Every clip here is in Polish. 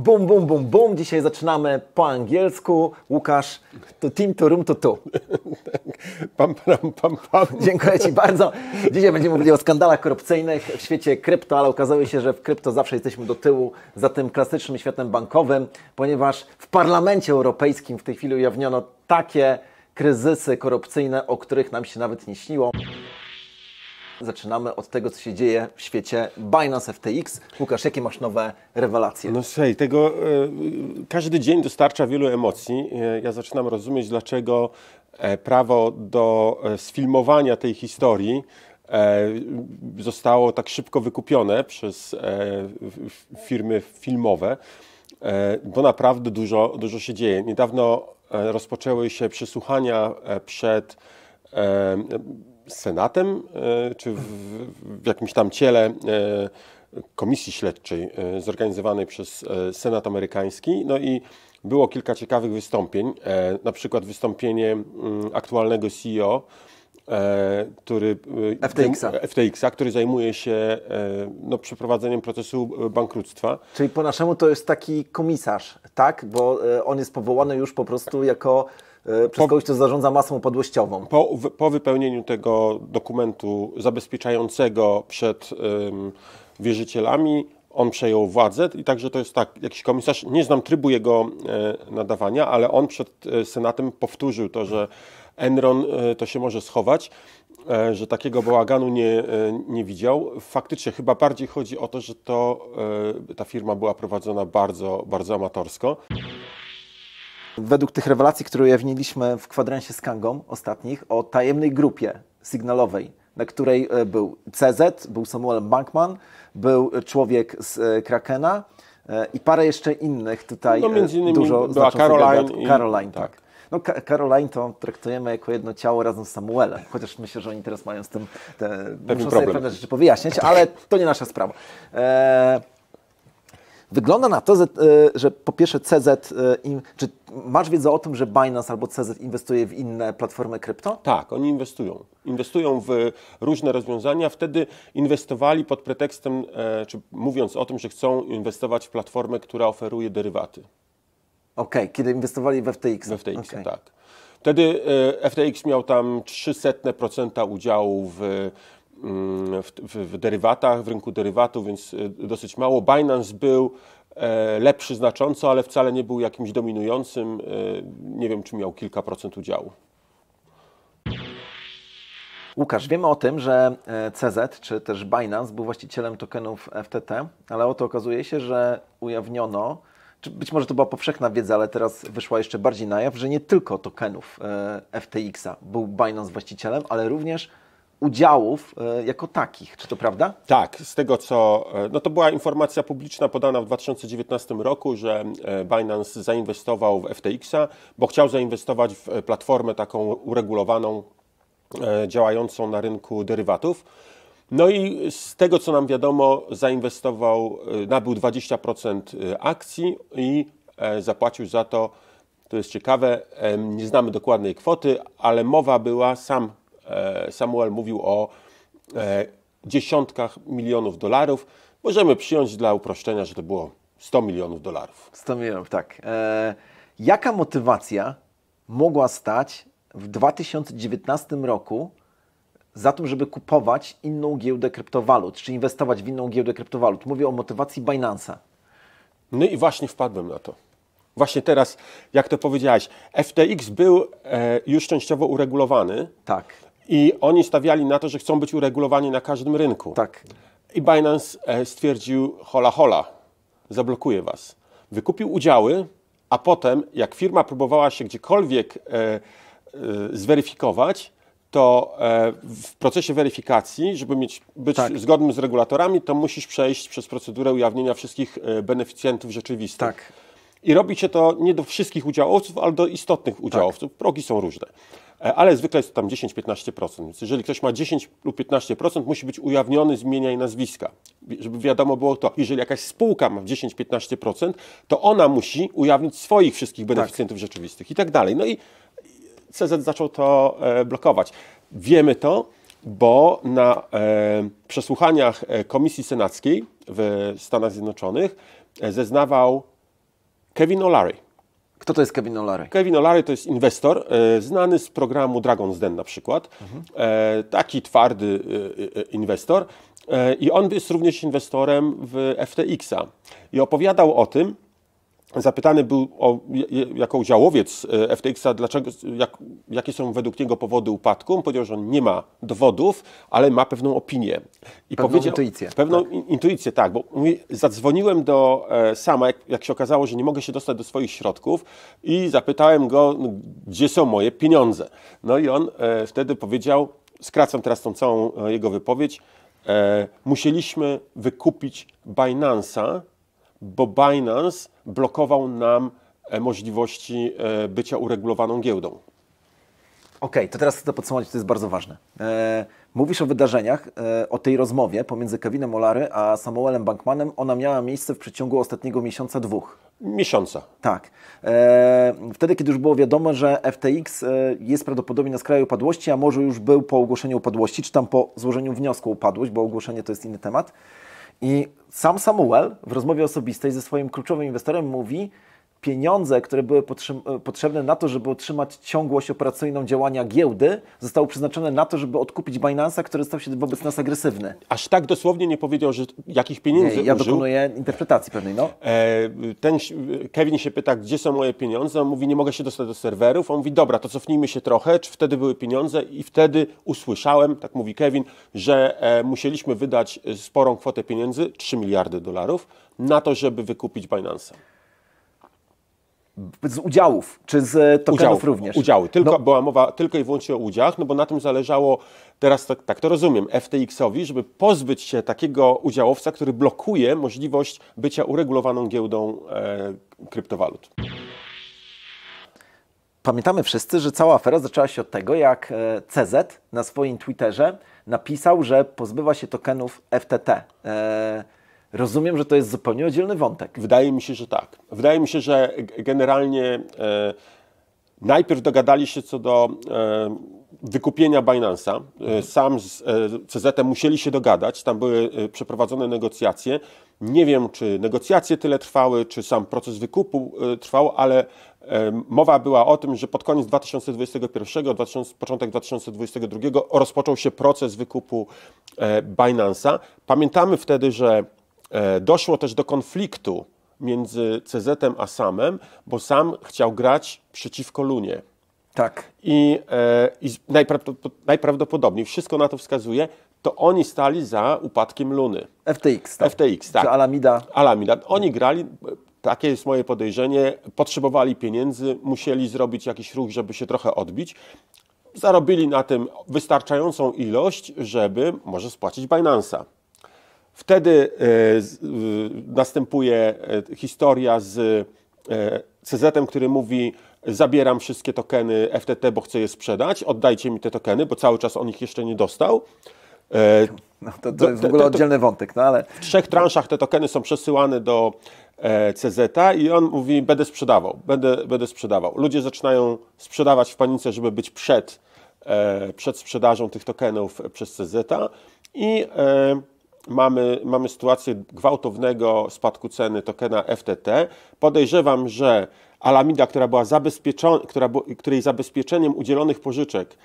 Bum, bum, bum, bum. Dzisiaj zaczynamy po angielsku. Łukasz, to team, to room, to tu. Pam, pam, pam, pam. Dziękuję Ci bardzo. Dzisiaj będziemy mówili o skandalach korupcyjnych w świecie krypto, ale okazało się, że w krypto zawsze jesteśmy do tyłu za tym klasycznym światem bankowym, ponieważ w Parlamencie Europejskim w tej chwili ujawniono takie kryzysy korupcyjne, o których nam się nawet nie śniło. Zaczynamy od tego, co się dzieje w świecie Binance FTX. Łukasz, jakie masz nowe rewelacje? No słuchaj, każdy dzień dostarcza wielu emocji. Ja zaczynam rozumieć, dlaczego prawo do sfilmowania tej historii zostało tak szybko wykupione przez firmy filmowe, bo naprawdę dużo się dzieje. Niedawno rozpoczęły się przesłuchania przed Senatem, czy w jakimś tam ciele komisji śledczej zorganizowanej przez Senat amerykański. No i było kilka ciekawych wystąpień, na przykład wystąpienie aktualnego CEO, FTX-a, który zajmuje się przeprowadzeniem procesu bankructwa. Czyli po naszemu to jest taki komisarz, tak? Bo on jest powołany już po prostu jako przez kogoś, kto zarządza masą upadłościową. Po wypełnieniu tego dokumentu zabezpieczającego przed wierzycielami, on przejął władzę i także to jest tak, jakiś komisarz, nie znam trybu jego nadawania, ale on przed Senatem powtórzył to, że Enron to się może schować, że takiego bałaganu nie widział. Faktycznie chyba bardziej chodzi o to, że ta firma była prowadzona bardzo, bardzo amatorsko. Według tych rewelacji, które ujawniliśmy w kwadransie z Kangą ostatnich, o tajemnej grupie sygnalowej, na której był CZ, był Samuel Bankman, był człowiek z Krakena i parę jeszcze innych tutaj między innymi dużo była Caroline. Caroline, tak. No, Caroline to traktujemy jako jedno ciało razem z Samuelem, chociaż myślę, że oni teraz mają z tym muszą sobie pewne rzeczy powyjaśniać, ale to nie nasza sprawa. Wygląda na to, że po pierwsze CZ, czy masz wiedzę o tym, że Binance albo CZ inwestuje w inne platformy krypto? Tak, oni inwestują. Inwestują w różne rozwiązania. Wtedy inwestowali pod pretekstem, czy mówiąc o tym, że chcą inwestować w platformę, która oferuje derywaty. Okej, kiedy inwestowali w FTX. W FTX, tak. Wtedy FTX miał tam 0,03% udziału w derywatach, w rynku derywatów, więc dosyć mało. Binance był lepszy znacząco, ale wcale nie był jakimś dominującym. Nie wiem, czy miał kilka procent udziału. Łukasz, wiemy o tym, że CZ, czy też Binance był właścicielem tokenów FTT, ale oto okazuje się, że ujawniono, czy być może to była powszechna wiedza, ale teraz wyszła jeszcze bardziej na jaw, że nie tylko tokenów FTX-a był Binance właścicielem, ale również udziałów jako takich. Czy to prawda? Tak, z tego co... No to była informacja publiczna podana w 2019 roku, że Binance zainwestował w FTX-a, bo chciał zainwestować w platformę taką uregulowaną, działającą na rynku derywatów. No i z tego co nam wiadomo, nabył 20% akcji i zapłacił za to, to jest ciekawe, nie znamy dokładnej kwoty, ale mowa była, Samuel mówił o dziesiątkach milionów dolarów. Możemy przyjąć dla uproszczenia, że to było 100 milionów dolarów. 100 milionów, tak. Jaka motywacja mogła stać w 2019 roku za tym, żeby kupować inną giełdę kryptowalut, czy inwestować w inną giełdę kryptowalut? Mówię o motywacji Binance'a. No i właśnie wpadłem na to. Właśnie teraz, jak to powiedziałeś, FTX był już częściowo uregulowany. Tak. I oni stawiali na to, że chcą być uregulowani na każdym rynku. Tak. I Binance stwierdził, hola, hola, zablokuję was. Wykupił udziały, a potem, jak firma próbowała się gdziekolwiek zweryfikować, to w procesie weryfikacji, żeby być zgodnym z regulatorami, to musisz przejść przez procedurę ujawnienia wszystkich beneficjentów rzeczywistych. Tak. I robi się to nie do wszystkich udziałowców, ale do istotnych udziałowców. Tak. Progi są różne. Ale zwykle jest to tam 10-15%. Więc jeżeli ktoś ma 10 lub 15%, musi być ujawniony z imienia i nazwiska, żeby wiadomo było to. Jeżeli jakaś spółka ma 10-15%, to ona musi ujawnić swoich wszystkich beneficjentów rzeczywistych i tak dalej. No i CZ zaczął to blokować. Wiemy to, bo na przesłuchaniach Komisji Senackiej w Stanach Zjednoczonych zeznawał Kevin O'Leary. Kto to jest Kevin O'Leary? Kevin O'Leary to jest inwestor, znany z programu Dragon's Den na przykład. Taki twardy inwestor. I on jest również inwestorem w FTX-a. I opowiadał o tym, zapytany był jako udziałowiec FTX-a, jakie są według niego powody upadku. On powiedział, że on nie ma dowodów, ale ma pewną opinię. I pewną intuicję. Pewną intuicję, tak, bo mówi, zadzwoniłem do Sama, jak się okazało, że nie mogę się dostać do swoich środków i zapytałem go, gdzie są moje pieniądze. No i on wtedy powiedział, skracam teraz tą całą jego wypowiedź, musieliśmy wykupić Binance'a, bo Binance blokował nam możliwości bycia uregulowaną giełdą. Okej, to teraz chcę to podsumować, to jest bardzo ważne. Mówisz o wydarzeniach, o tej rozmowie pomiędzy Kevinem O'Leary a Samuelem Bankmanem. Ona miała miejsce w przeciągu ostatniego miesiąca, 2. Miesiąca. Tak. Wtedy, kiedy już było wiadomo, że FTX jest prawdopodobnie na skraju upadłości, a może już był po ogłoszeniu upadłości, czy tam po złożeniu wniosku o upadłość, bo ogłoszenie to jest inny temat. I sam Samuel w rozmowie osobistej ze swoim kluczowym inwestorem mówi, pieniądze, które były potrzebne na to, żeby utrzymać ciągłość operacyjną działania giełdy, zostały przeznaczone na to, żeby odkupić Binance'a, który stał się wobec nas agresywny. Aż tak dosłownie nie powiedział, że jakich pieniędzy ja użył. dokonuję interpretacji pewnej, no. Kevin się pyta, gdzie są moje pieniądze. On mówi, nie mogę się dostać do serwerów. On mówi, dobra, to cofnijmy się trochę. Czy wtedy były pieniądze? I wtedy usłyszałem, tak mówi Kevin, że musieliśmy wydać sporą kwotę pieniędzy, $3 miliardy, na to, żeby wykupić Binance'a. Z udziałów, czy z tokenów również? Udziały. Była mowa tylko i wyłącznie o udziałach, no bo na tym zależało, teraz tak to rozumiem, FTX-owi, żeby pozbyć się takiego udziałowca, który blokuje możliwość bycia uregulowaną giełdą kryptowalut. Pamiętamy wszyscy, że cała afera zaczęła się od tego, jak CZ na swoim Twitterze napisał, że pozbywa się tokenów FTT. Rozumiem, że to jest zupełnie oddzielny wątek. Wydaje mi się, że tak. Wydaje mi się, że generalnie najpierw dogadali się co do wykupienia Binance'a. Sam z CZ-em musieli się dogadać, tam były przeprowadzone negocjacje. Nie wiem, czy negocjacje tyle trwały, czy sam proces wykupu trwał, ale mowa była o tym, że pod koniec 2021, początek 2022 rozpoczął się proces wykupu Binance'a. Pamiętamy wtedy, że doszło też do konfliktu między CZ-em a Samem, bo Sam chciał grać przeciwko Lunie. Tak. I najprawdopodobniej, wszystko na to wskazuje, to oni stali za upadkiem Luny. FTX, tak. FTX, tak. Czy Alameda. Alameda. Oni grali, takie jest moje podejrzenie, potrzebowali pieniędzy, musieli zrobić jakiś ruch, żeby się trochę odbić. Zarobili na tym wystarczającą ilość, żeby może spłacić Binance'a. Wtedy następuje historia z CZ-em, który mówi, zabieram wszystkie tokeny FTT, bo chcę je sprzedać, oddajcie mi te tokeny, bo cały czas on ich jeszcze nie dostał. No, to jest w ogóle oddzielny wątek, no ale... W 3 transzach te tokeny są przesyłane do CZ-a i on mówi, będę sprzedawał. Ludzie zaczynają sprzedawać w panice, żeby być przed sprzedażą tych tokenów przez CZ-a i mamy sytuację gwałtownego spadku ceny tokena FTT. Podejrzewam, że Alameda, której zabezpieczeniem udzielonych pożyczek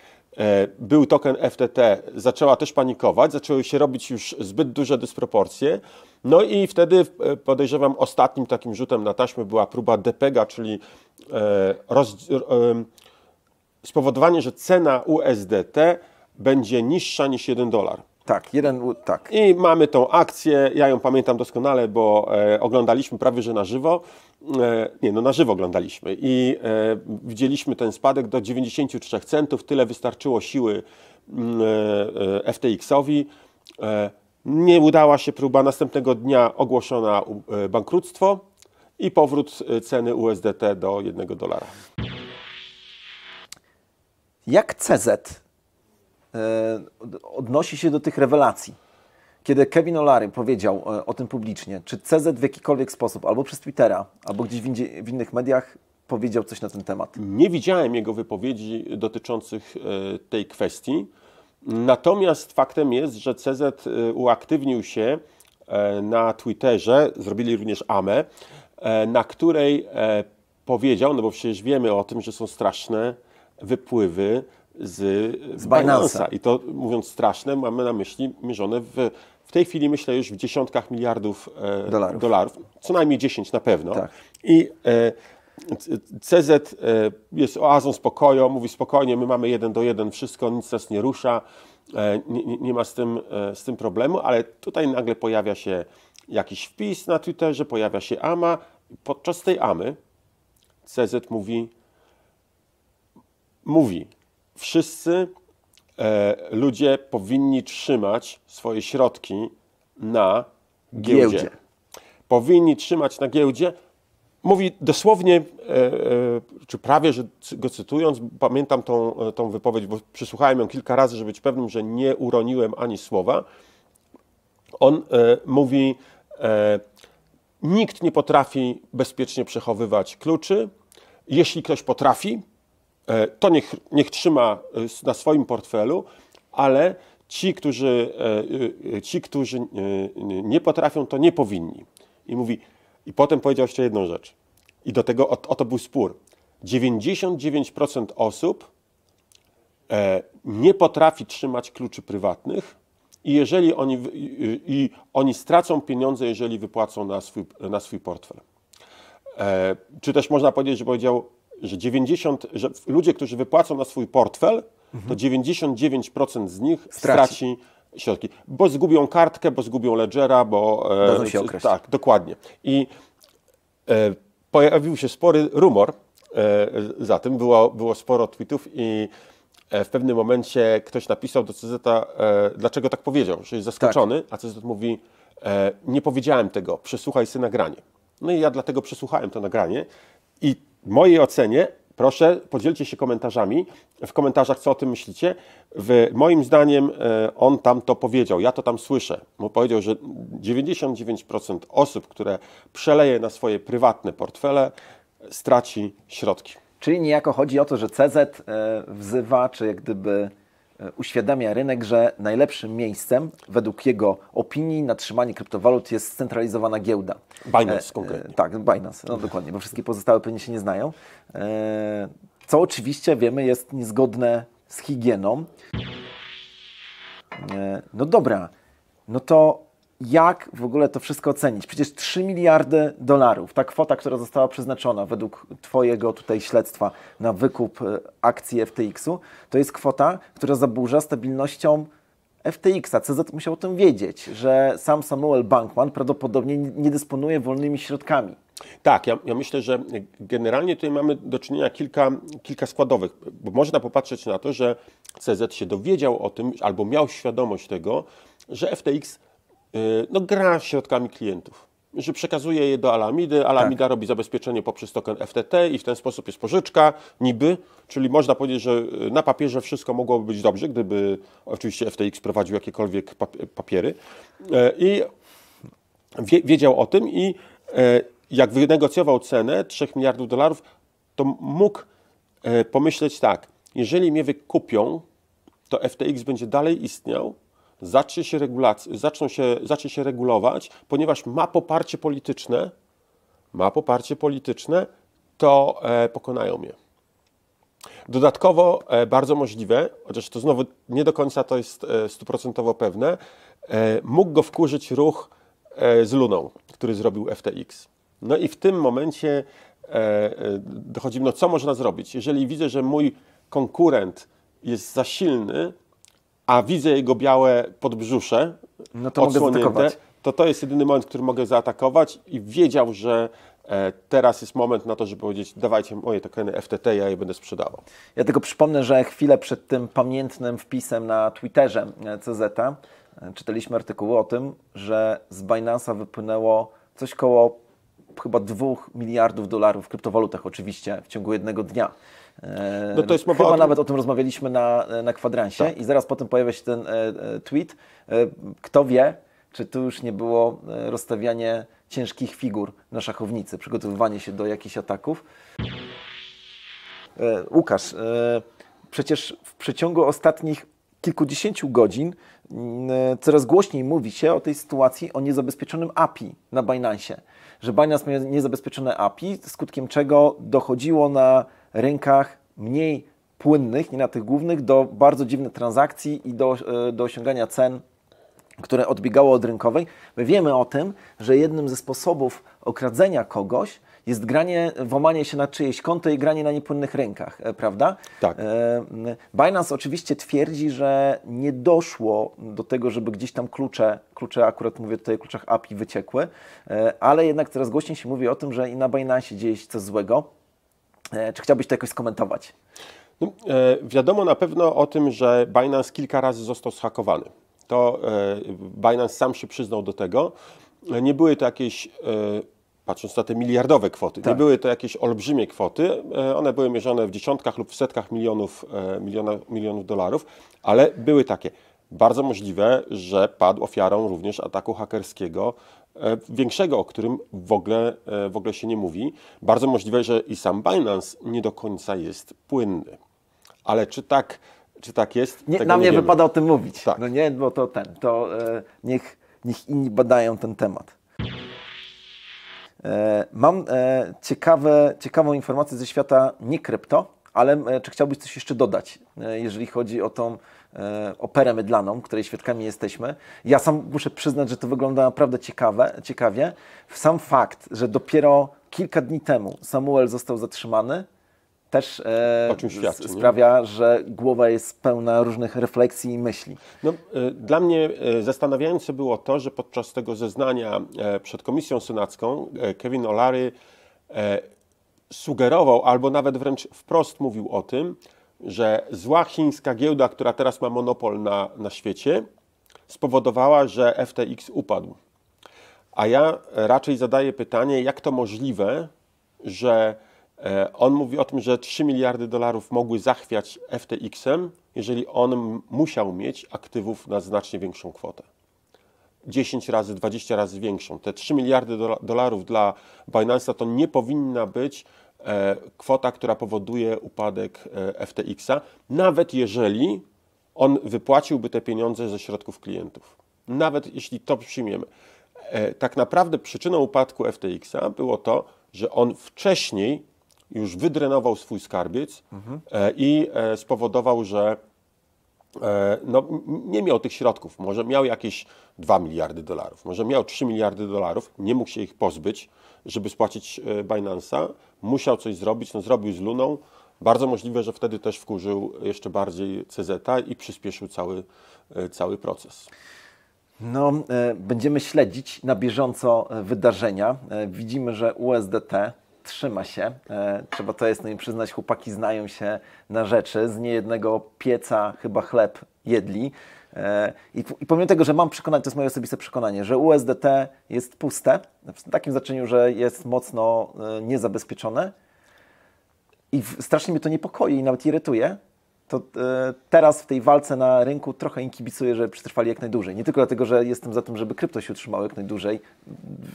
był token FTT, zaczęła też panikować, zaczęły się robić już zbyt duże dysproporcje. No i wtedy podejrzewam ostatnim takim rzutem na taśmę była próba DPEG-a, czyli spowodowanie, że cena USDT będzie niższa niż $1. Tak, tak. I mamy tą akcję, ja ją pamiętam doskonale, bo oglądaliśmy prawie że na żywo. Na żywo oglądaliśmy i widzieliśmy ten spadek do 93 centów. Tyle wystarczyło siły FTX-owi. Nie udała się próba, następnego dnia ogłoszona bankructwo i powrót ceny USDT do $1. Jak CZ odnosi się do tych rewelacji? Kiedy Kevin O'Leary powiedział o tym publicznie, czy CZ w jakikolwiek sposób, albo przez Twittera, albo gdzieś w innych mediach powiedział coś na ten temat? Nie widziałem jego wypowiedzi dotyczących tej kwestii. Natomiast faktem jest, że CZ uaktywnił się na Twitterze, zrobili również AME, na której powiedział, no bo przecież wiemy o tym, że są straszne wypływy z Binance'a. I to, mówiąc straszne, mamy na myśli mierzone w tej chwili, myślę, już w dziesiątkach miliardów dolarów. Co najmniej 10 na pewno. Tak. I CZ jest oazą spokoju, mówi spokojnie, my mamy 1:1, wszystko, nic nas nie rusza, nie ma z tym problemu, ale tutaj nagle pojawia się jakiś wpis na Twitterze, pojawia się AMA. Podczas tej AMY CZ mówi, wszyscy ludzie powinni trzymać swoje środki na giełdzie. Powinni trzymać na giełdzie. Mówi dosłownie, czy prawie, że go cytując, pamiętam tą wypowiedź, bo przysłuchałem ją kilka razy, żeby być pewnym, że nie uroniłem ani słowa. On mówi, nikt nie potrafi bezpiecznie przechowywać kluczy. Jeśli ktoś potrafi, to niech trzyma na swoim portfelu, ale ci, którzy nie potrafią, to nie powinni. I mówi, i potem powiedział jeszcze jedną rzecz. I do tego oto był spór. 99% osób nie potrafi trzymać kluczy prywatnych i oni stracą pieniądze, jeżeli wypłacą na swój portfel. Czy też można powiedzieć, że powiedział, że ludzie, którzy wypłacą na swój portfel, to 99% z nich straci środki. Bo zgubią kartkę, bo zgubią ledgera, bo... Dadzą się okraść. Tak, dokładnie. I pojawił się spory rumor za tym, było sporo tweetów i w pewnym momencie ktoś napisał do CZ, dlaczego tak powiedział, że jest zaskoczony, a CZ mówi, nie powiedziałem tego, przesłuchaj sobie nagranie. No i ja dlatego przesłuchałem to nagranie i w mojej ocenie, proszę, podzielcie się komentarzami, w komentarzach, co o tym myślicie. Moim zdaniem on tam to powiedział, ja to tam słyszę. Bo powiedział, że 99% osób, które przeleje na swoje prywatne portfele, straci środki. Czyli niejako chodzi o to, że CZ wzywa, czy jak gdyby uświadamia rynek, że najlepszym miejscem, według jego opinii, na trzymanie kryptowalut jest scentralizowana giełda. Binance konkretnie. Tak, Binance, no dokładnie, bo wszystkie pozostałe pewnie się nie znają. Co oczywiście wiemy jest niezgodne z higieną. No dobra, no to jak w ogóle to wszystko ocenić? Przecież 3 miliardy dolarów, ta kwota, która została przeznaczona według Twojego tutaj śledztwa na wykup akcji FTX-u, to jest kwota, która zaburza stabilnością FTX-a. CZ musiał o tym wiedzieć, że sam Samuel Bankman prawdopodobnie nie dysponuje wolnymi środkami. Tak, ja myślę, że generalnie tutaj mamy do czynienia kilka składowych, bo można popatrzeć na to, że CZ się dowiedział o tym, albo miał świadomość tego, że FTX gra środkami klientów, że przekazuje je do Alamidy, Alamida robi zabezpieczenie poprzez token FTT i w ten sposób jest pożyczka, niby, czyli można powiedzieć, że na papierze wszystko mogłoby być dobrze, gdyby oczywiście FTX prowadził jakiekolwiek papiery i wiedział o tym i jak wynegocjował cenę 3 miliardów dolarów, to mógł pomyśleć tak, jeżeli mnie wykupią, to FTX będzie dalej istniał, zacznie się regulować, ponieważ ma poparcie polityczne, to pokonają mnie. Dodatkowo bardzo możliwe, chociaż to znowu nie do końca to jest 100% pewne, mógł go wkurzyć ruch z Luną, który zrobił FTX. No i w tym momencie dochodzimy, no co można zrobić? Jeżeli widzę, że mój konkurent jest za silny, a widzę jego białe podbrzusze, no to mogę zaatakować. To jest jedyny moment, który mogę zaatakować i wiedział, że teraz jest moment na to, żeby powiedzieć, dawajcie moje tokeny FTT, ja je będę sprzedawał. Ja tylko przypomnę, że chwilę przed tym pamiętnym wpisem na Twitterze CZ czytaliśmy artykuły o tym, że z Binance'a wypłynęło coś koło chyba 2 miliardów dolarów w kryptowalutach oczywiście w ciągu jednego dnia. No to jest chyba nawet o tym rozmawialiśmy na kwadransie tak. I zaraz potem pojawia się ten tweet. Kto wie, czy tu już nie było rozstawianie ciężkich figur na szachownicy, przygotowywanie się do jakichś ataków. Łukasz, przecież w przeciągu ostatnich kilkudziesięciu godzin coraz głośniej mówi się o tej sytuacji o niezabezpieczonym API na Binance'ie. Że Binance miał niezabezpieczone API, skutkiem czego dochodziło na rynkach mniej płynnych, nie na tych głównych, do bardzo dziwnych transakcji i do osiągania cen, które odbiegało od rynkowej. My wiemy o tym, że jednym ze sposobów okradzenia kogoś jest włamanie się na czyjeś konto i granie na niepłynnych rynkach, prawda? Tak. Binance oczywiście twierdzi, że nie doszło do tego, żeby gdzieś tam klucze, akurat mówię tutaj o kluczach API, wyciekły, ale jednak coraz głośniej się mówi o tym, że i na Binance dzieje się coś złego. Czy chciałbyś to jakoś skomentować? No, wiadomo na pewno o tym, że Binance kilka razy został zhakowany. To Binance sam się przyznał do tego. Nie były to jakieś, patrząc na te miliardowe kwoty, nie były to jakieś olbrzymie kwoty. One były mierzone w dziesiątkach lub w setkach milionów dolarów, ale były takie. Bardzo możliwe, że padł ofiarą również ataku hakerskiego, większego, o którym w ogóle się nie mówi. Bardzo możliwe, że i sam Binance nie do końca jest płynny. Ale czy tak jest? Nie, nam nie wypada o tym mówić. Tak. No nie, bo niech inni badają ten temat. Mam ciekawą informację ze świata nie krypto, ale czy chciałbyś coś jeszcze dodać, jeżeli chodzi o tą operę mydlaną, której świadkami jesteśmy? Ja sam muszę przyznać, że to wygląda naprawdę ciekawie. Sam fakt, że dopiero kilka dni temu Samuel został zatrzymany, też sprawia, że głowa jest pełna różnych refleksji i myśli. No, dla mnie zastanawiające było to, że podczas tego zeznania przed Komisją Senacką Kevin O'Leary sugerował, albo nawet wręcz wprost mówił o tym, że zła chińska giełda, która teraz ma monopol na świecie, spowodowała, że FTX upadł. A ja raczej zadaję pytanie, jak to możliwe, że on mówi o tym, że 3 miliardy dolarów mogły zachwiać FTX-em, jeżeli on musiał mieć aktywów na znacznie większą kwotę. 10 razy, 20 razy większą. Te 3 miliardy dolarów dla Binance'a to nie powinna być kwota, która powoduje upadek FTX-a, nawet jeżeli on wypłaciłby te pieniądze ze środków klientów. Nawet jeśli to przyjmiemy. Tak naprawdę przyczyną upadku FTX-a było to, że on wcześniej już wydrenował swój skarbiec i spowodował, że nie miał tych środków. Może miał jakieś 2 miliardy dolarów, może miał 3 miliardy dolarów, nie mógł się ich pozbyć, żeby spłacić Binance'a. Musiał coś zrobić, zrobił z Luną. Bardzo możliwe, że wtedy też wkurzył jeszcze bardziej CZ i przyspieszył cały proces. Będziemy śledzić na bieżąco wydarzenia. Widzimy, że USDT trzyma się. Trzeba to jest, im przyznać, chłopaki znają się na rzeczy. Z niejednego pieca chyba chleb jedli. I pomimo tego, że mam przekonanie, to jest moje osobiste przekonanie, że USDT jest puste, w takim znaczeniu, że jest mocno niezabezpieczone i strasznie mnie to niepokoi i nawet irytuje, to teraz w tej walce na rynku trochę im kibicuję, żeby przetrwali jak najdłużej. Nie tylko dlatego, że jestem za tym, żeby krypto się utrzymało jak najdłużej.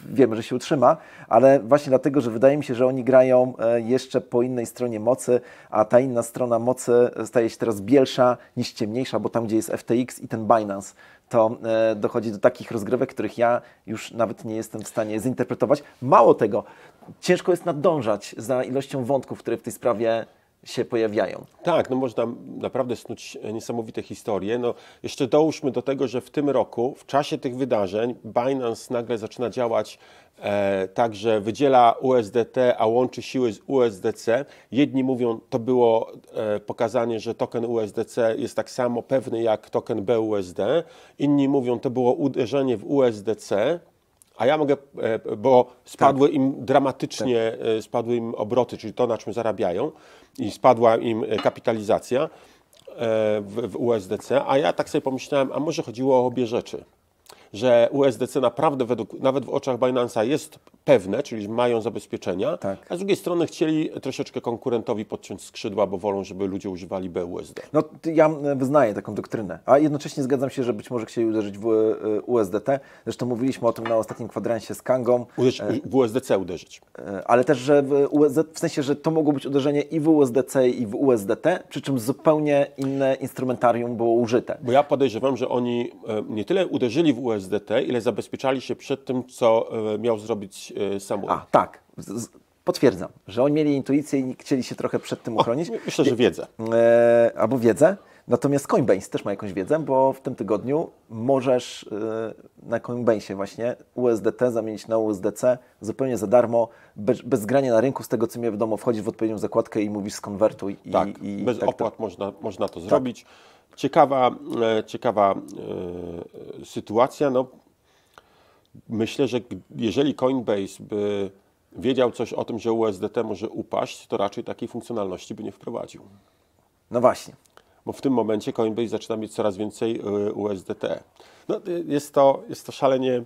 Wiemy, że się utrzyma, ale właśnie dlatego, że wydaje mi się, że oni grają jeszcze po innej stronie mocy, a ta inna strona mocy staje się teraz bielsza niż ciemniejsza, bo tam, gdzie jest FTX i ten Binance, to dochodzi do takich rozgrywek, których ja już nawet nie jestem w stanie zinterpretować. Mało tego, ciężko jest nadążać za ilością wątków, które w tej sprawie się pojawiają. Tak, można naprawdę snuć niesamowite historie. Jeszcze dołóżmy do tego, że w tym roku, w czasie tych wydarzeń, Binance nagle zaczyna działać tak, że wydziela USDT, a łączy siły z USDC. Jedni mówią, to było pokazanie, że token USDC jest tak samo pewny jak token BUSD. Inni mówią, to było uderzenie w USDC. A ja mogę, bo spadły im dramatycznie, spadły im obroty, czyli to, na czym zarabiają, i spadła im kapitalizacja w USDC, a ja tak sobie pomyślałem, a może chodziło o obie rzeczy, że USDC naprawdę nawet w oczach Binance'a jest pewne, czyli mają zabezpieczenia, Tak. a z drugiej strony chcieli troszeczkę konkurentowi podciąć skrzydła, bo wolą, żeby ludzie używali BUSD. No, ja wyznaję taką doktrynę, a jednocześnie zgadzam się, że być może chcieli uderzyć w USDT. Zresztą mówiliśmy o tym na ostatnim kwadransie z Kangą. W USDC uderzyć. Ale też, że w sensie, że to mogło być uderzenie i w USDC, i w USDT, przy czym zupełnie inne instrumentarium było użyte. Bo ja podejrzewam, że oni nie tyle uderzyli w USDT, ile zabezpieczali się przed tym, co miał zrobić Samuel. A, tak. Potwierdzam, że oni mieli intuicję i chcieli się trochę przed tym uchronić. Myślę, że wiedzę. Albo wiedzę. Natomiast Coinbase też ma jakąś wiedzę, bo w tym tygodniu możesz na Coinbase właśnie USDT zamienić na USDC zupełnie za darmo, bez grania na rynku, z tego co mi wiadomo, wchodzisz w odpowiednią zakładkę i mówisz skonwertuj. Tak, bez opłat można to zrobić. Ciekawa sytuacja. No, myślę, że jeżeli Coinbase by wiedział coś o tym, że USDT może upaść, to raczej takiej funkcjonalności by nie wprowadził. No właśnie. Bo w tym momencie Coinbase zaczyna mieć coraz więcej USDT. No, jest to szalenie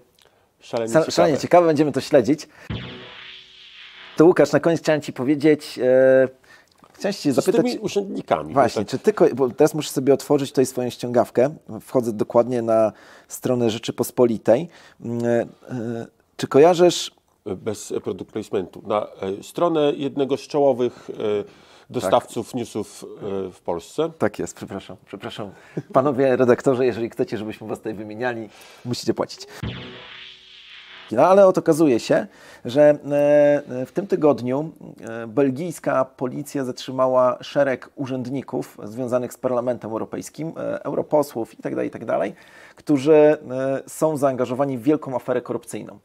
ciekawe. Szalenie ciekawe, będziemy to śledzić. To Łukasz, na koniec chciałem Ci powiedzieć, chciałem Cię zapytać... Z tymi urzędnikami. Właśnie, czy Ty, bo teraz muszę sobie otworzyć tutaj swoją ściągawkę, wchodzę dokładnie na stronę Rzeczypospolitej. Czy kojarzysz... Bez product placementu. Na stronę jednego z czołowych dostawców newsów w Polsce. Tak jest, przepraszam. Panowie redaktorzy, jeżeli chcecie, żebyśmy was tutaj wymieniali, musicie płacić. No ale okazuje się, że w tym tygodniu belgijska policja zatrzymała szereg urzędników związanych z Parlamentem Europejskim, europosłów itd., którzy są zaangażowani w wielką aferę korupcyjną.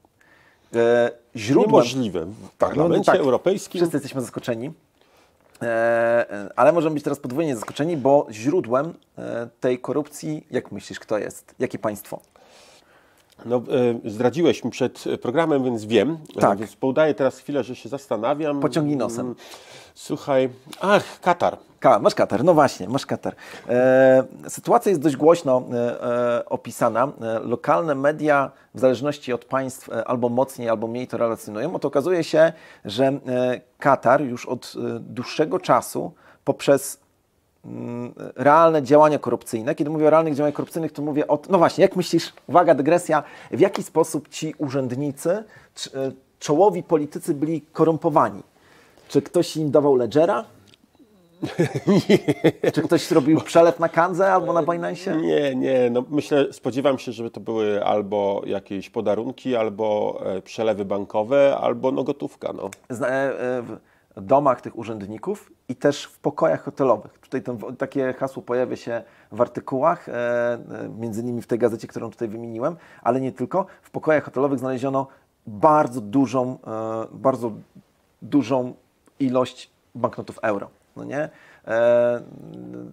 Niemożliwe. W Parlamencie Europejskim. Wszyscy jesteśmy zaskoczeni. Ale możemy być teraz podwójnie zaskoczeni, bo źródłem tej korupcji, jak myślisz, kto jest? Jakie państwo? No, zdradziłeś mi przed programem, więc wiem. Tak. Więc podaję teraz chwilę, że się zastanawiam. Pociągnij nosem. Słuchaj, Katar. Masz Katar, no właśnie, masz Katar. Sytuacja jest dość głośno opisana. Lokalne media, w zależności od państw, albo mocniej, albo mniej to relacjonują. Oto okazuje się, że Katar już od dłuższego czasu poprzez realne działania korupcyjne. Kiedy mówię o realnych działaniach korupcyjnych, to mówię o... No właśnie, jak myślisz, uwaga, dygresja, w jaki sposób ci urzędnicy, czołowi politycy byli korumpowani? Czy ktoś im dawał ledgera? Czy ktoś robił przelew na Kandze albo na Binance? Nie. No, spodziewam się, że to były albo jakieś podarunki, albo przelewy bankowe, albo gotówka. No. W domach tych urzędników i też w pokojach hotelowych. Tutaj takie hasło pojawia się w artykułach, między innymi w tej gazecie, którą tutaj wymieniłem, ale nie tylko. W pokojach hotelowych znaleziono bardzo dużą ilość banknotów euro. No nie?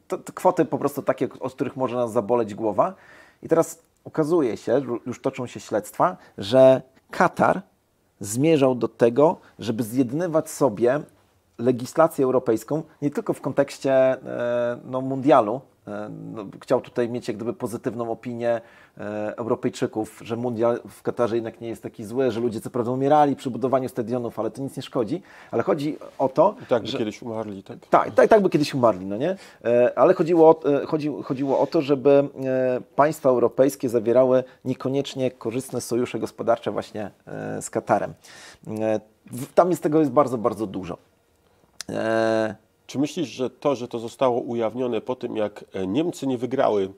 To kwoty po prostu takie, od których może nas zaboleć głowa. I teraz okazuje się, już toczą się śledztwa, że Katar zmierzał do tego, żeby zjednywać sobie legislację europejską, nie tylko w kontekście mundialu. Chciał tutaj mieć jak gdyby pozytywną opinię Europejczyków, że mundial w Katarze jednak nie jest taki zły, że ludzie co prawda umierali przy budowaniu stadionów, ale to nic nie szkodzi. Ale chodzi o to, tak, że kiedyś umarli, tak? Tak by kiedyś umarli, no nie? Ale chodziło o to, żeby państwa europejskie zawierały niekoniecznie korzystne sojusze gospodarcze właśnie z Katarem. Tam tego jest bardzo, bardzo dużo. Czy myślisz, że to zostało ujawnione po tym, jak Niemcy nie wygrały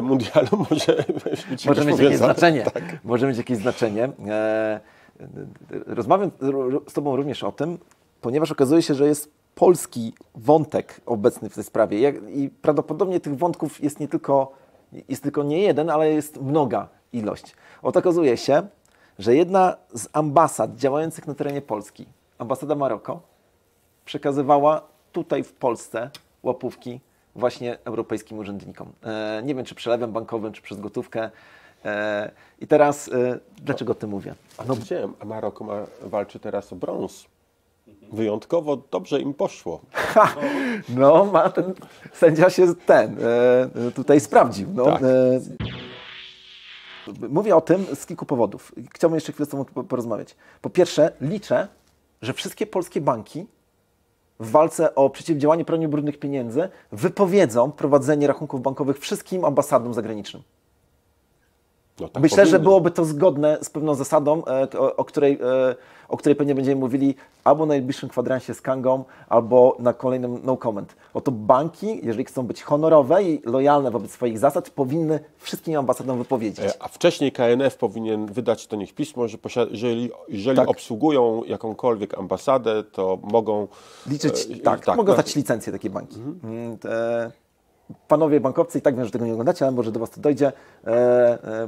mundialu, może mieć jakieś znaczenie? Tak. Może mieć jakieś znaczenie. Rozmawiam z Tobą również o tym, ponieważ okazuje się, że jest polski wątek obecny w tej sprawie i prawdopodobnie tych wątków jest tylko nie jeden, ale jest mnoga ilość. Okazuje się, że jedna z ambasad działających na terenie Polski, ambasada Maroko, przekazywała tutaj w Polsce łapówki właśnie europejskim urzędnikom. Nie wiem, czy przelewem bankowym, czy przez gotówkę. I teraz, dlaczego o tym mówię? No widziałem, a Maroko walczy teraz o brąz. Wyjątkowo dobrze im poszło. No, sędzia się tutaj sprawdził. No. Tak. Mówię o tym z kilku powodów. Chciałbym jeszcze chwilę z Tobą porozmawiać. Po pierwsze, liczę, że wszystkie polskie banki w walce o przeciwdziałanie praniu brudnych pieniędzy wypowiedzą prowadzenie rachunków bankowych wszystkim ambasadom zagranicznym. No, tak Myślę, powinny. że byłoby to zgodne z pewną zasadą, o której pewnie będziemy mówili albo na najbliższym kwadransie z Kangą, albo na kolejnym no comment. Oto banki, jeżeli chcą być honorowe i lojalne wobec swoich zasad, powinny wszystkim ambasadom wypowiedzieć. A wcześniej KNF powinien wydać do nich pismo, że jeżeli Tak. obsługują jakąkolwiek ambasadę, to mogą Liczyć, mogą dać licencję takie banki. Panowie bankowcy, i tak wiem, że tego nie oglądacie, ale może do Was to dojdzie.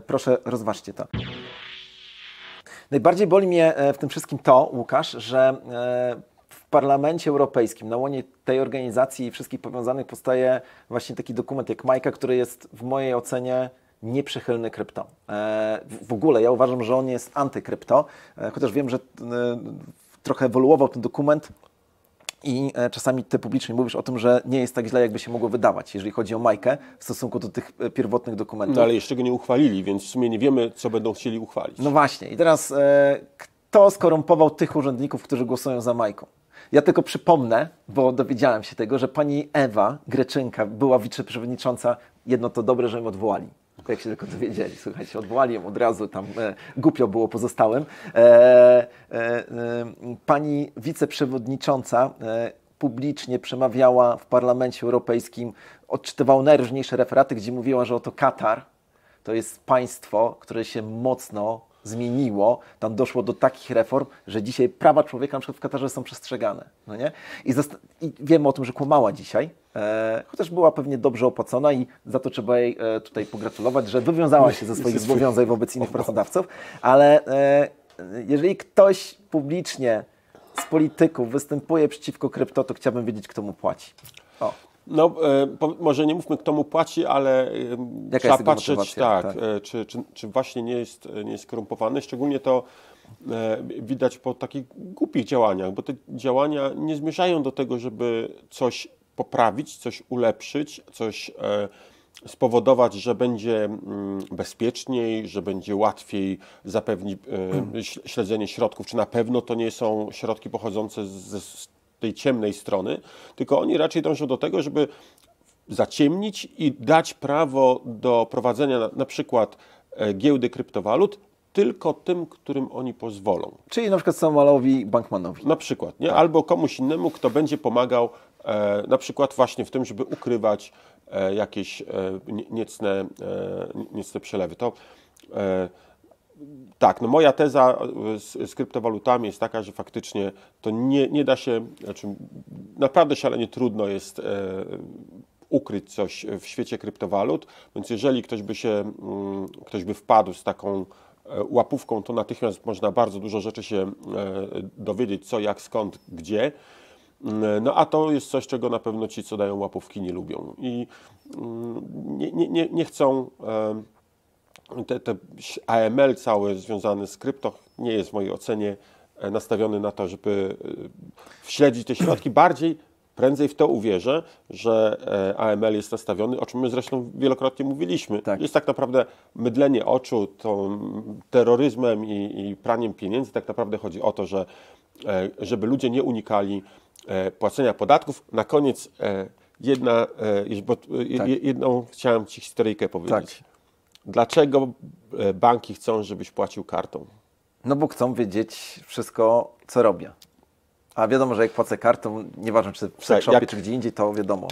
Proszę, rozważcie to. Najbardziej boli mnie w tym wszystkim to, Łukasz, że w Parlamencie Europejskim, na łonie tej organizacji i wszystkich powiązanych powstaje właśnie taki dokument jak Majka, który jest w mojej ocenie nieprzychylny krypto. W ogóle ja uważam, że on jest antykrypto, chociaż wiem, że trochę ewoluował ten dokument. I czasami Ty publicznie mówisz o tym, że nie jest tak źle, jakby się mogło wydawać, jeżeli chodzi o Majkę w stosunku do tych pierwotnych dokumentów. No ale jeszcze go nie uchwalili, więc w sumie nie wiemy, co będą chcieli uchwalić. No właśnie. I teraz kto skorumpował tych urzędników, którzy głosują za Majką? Ja tylko przypomnę, bo dowiedziałem się tego, że pani Ewa Greczynka była wiceprzewodnicząca. Jedno to dobre, że ją odwołali. Jak się tylko dowiedzieli. Słuchajcie, odwołali ją od razu, tam głupio było pozostałym. Pani wiceprzewodnicząca publicznie przemawiała w Parlamencie Europejskim, odczytywała najróżniejsze referaty, gdzie mówiła, że oto Katar to jest państwo, które się mocno zmieniło. Tam doszło do takich reform, że dzisiaj prawa człowieka na przykład w Katarze są przestrzegane. No nie? I wiemy o tym, że kłamała dzisiaj, chociaż była pewnie dobrze opłacona i za to trzeba jej tutaj pogratulować, że wywiązała się ze swoich zobowiązań wobec innych pracodawców, ale jeżeli ktoś publicznie z polityków występuje przeciwko krypto, to chciałbym wiedzieć, kto mu płaci. O. No, może nie mówmy, kto mu płaci, ale trzeba patrzeć, tak. Czy właśnie nie jest skorumpowany. Szczególnie to widać po takich głupich działaniach, bo te działania nie zmierzają do tego, żeby coś poprawić, coś ulepszyć, coś spowodować, że będzie bezpieczniej, że będzie łatwiej zapewnić śledzenie środków, czy na pewno to nie są środki pochodzące z tej ciemnej strony, tylko oni raczej dążą do tego, żeby zaciemnić i dać prawo do prowadzenia na przykład giełdy kryptowalut tylko tym, którym oni pozwolą. Czyli na przykład Samuelowi Bankmanowi. Na przykład, nie? Albo komuś innemu, kto będzie pomagał na przykład właśnie w tym, żeby ukrywać jakieś niecne przelewy. To tak, no moja teza z kryptowalutami jest taka, że faktycznie to nie da się, znaczy naprawdę szalenie trudno jest ukryć coś w świecie kryptowalut, więc jeżeli ktoś by wpadł z taką łapówką, to natychmiast można bardzo dużo rzeczy się dowiedzieć, co, jak, skąd, gdzie. No a to jest coś, czego na pewno ci, co dają łapówki, nie lubią i nie chcą. Te AML cały związany z krypto nie jest w mojej ocenie nastawiony na to, żeby śledzić te środki. Prędzej w to uwierzę, że AML jest nastawiony, o czym my zresztą wielokrotnie mówiliśmy. Tak. Jest tak naprawdę mydlenie oczu terroryzmem i praniem pieniędzy. Tak naprawdę chodzi o to, żeby ludzie nie unikali płacenia podatków. Na koniec jedną chciałem Ci historyjkę powiedzieć. Tak. Dlaczego banki chcą, żebyś płacił kartą? No bo chcą wiedzieć wszystko, co robię. A wiadomo, że jak płacę kartą, nieważne czy w sex-shopie, czy gdzie indziej, to wiadomo.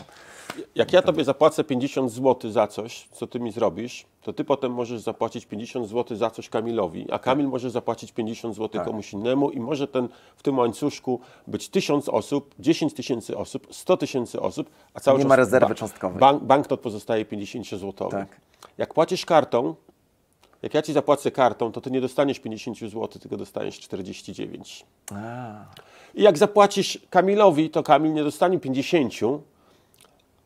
Jak ja Tobie zapłacę 50 zł za coś, co Ty mi zrobisz, to Ty potem możesz zapłacić 50 zł za coś Kamilowi, a Kamil może zapłacić 50 zł komuś innemu i może w tym łańcuszku być 1000 osób, 10 000 osób, 100 000 osób, a cały czas nie ma rezerwy cząstkowej. Banknot pozostaje 50 zł. Tak. Jak płacisz kartą, jak ja Ci zapłacę kartą, to Ty nie dostaniesz 50 zł, tylko dostaniesz 49. I jak zapłacisz Kamilowi, to Kamil nie dostanie 50,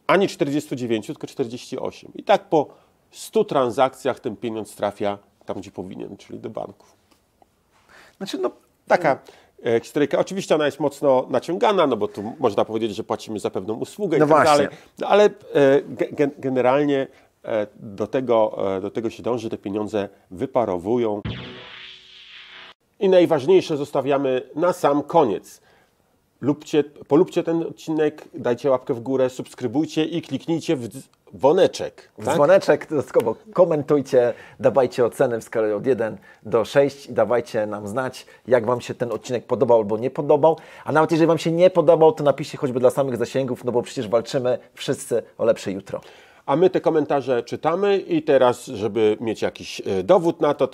ani 49, tylko 48. I tak po 100 transakcjach ten pieniądz trafia tam, gdzie powinien, czyli do banków. Znaczy, no, Taka historyjka. Oczywiście ona jest mocno naciągana, no bo tu można powiedzieć, że płacimy za pewną usługę No i tak właśnie. dalej. No ale generalnie do tego się dąży, te pieniądze wyparowują. I najważniejsze zostawiamy na sam koniec. Polubcie ten odcinek, dajcie łapkę w górę, subskrybujcie i kliknijcie w dzwoneczek. Tak? Dzwoneczek, dodatkowo komentujcie, dawajcie oceny w skali od 1 do 6 i dawajcie nam znać, jak Wam się ten odcinek podobał albo nie podobał. A nawet jeżeli Wam się nie podobał, to napiszcie choćby dla samych zasięgów, no bo przecież walczymy wszyscy o lepsze jutro. A my te komentarze czytamy i teraz, żeby mieć jakiś dowód na to,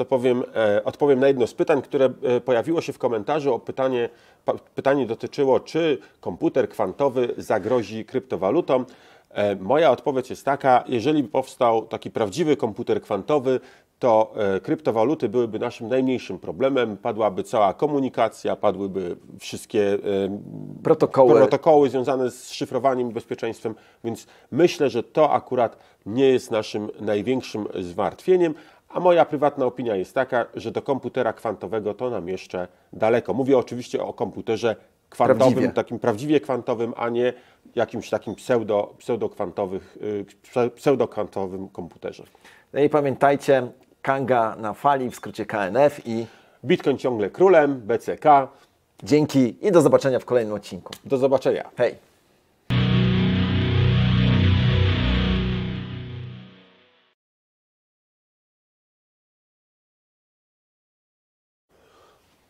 odpowiem na jedno z pytań, które pojawiło się w komentarzu. Pytanie dotyczyło, czy komputer kwantowy zagrozi kryptowalutom. Moja odpowiedź jest taka, jeżeli powstał taki prawdziwy komputer kwantowy, to kryptowaluty byłyby naszym najmniejszym problemem, padłaby cała komunikacja, padłyby wszystkie protokoły związane z szyfrowaniem i bezpieczeństwem, więc myślę, że to akurat nie jest naszym największym zmartwieniem, a moja prywatna opinia jest taka, że do komputera kwantowego to nam jeszcze daleko. Mówię oczywiście o komputerze kwantowym, takim prawdziwie kwantowym, a nie jakimś takim pseudokwantowym komputerze. No i pamiętajcie, Kanga na fali, w skrócie KNF i Bitcoin ciągle królem, BCK. Dzięki i do zobaczenia w kolejnym odcinku. Do zobaczenia. Hej!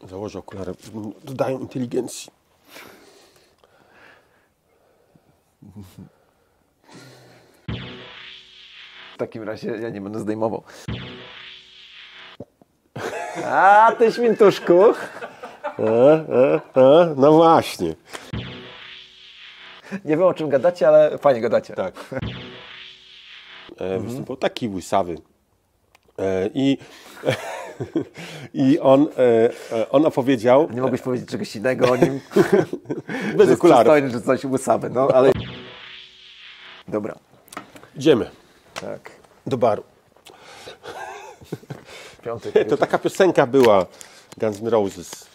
Założę okulary, dodają inteligencji. W takim razie ja nie będę zdejmował. A, ty świntuszku! No właśnie. Nie wiem, o czym gadacie, ale fajnie gadacie. Tak. Występował taki łysawy. I on opowiedział... Nie mogłeś powiedzieć czegoś innego o nim? Bez okularów. Że coś łysawy, no ale... Dobra. Idziemy. Tak. Do baru. Piątek. To taka piosenka była Guns N' Roses.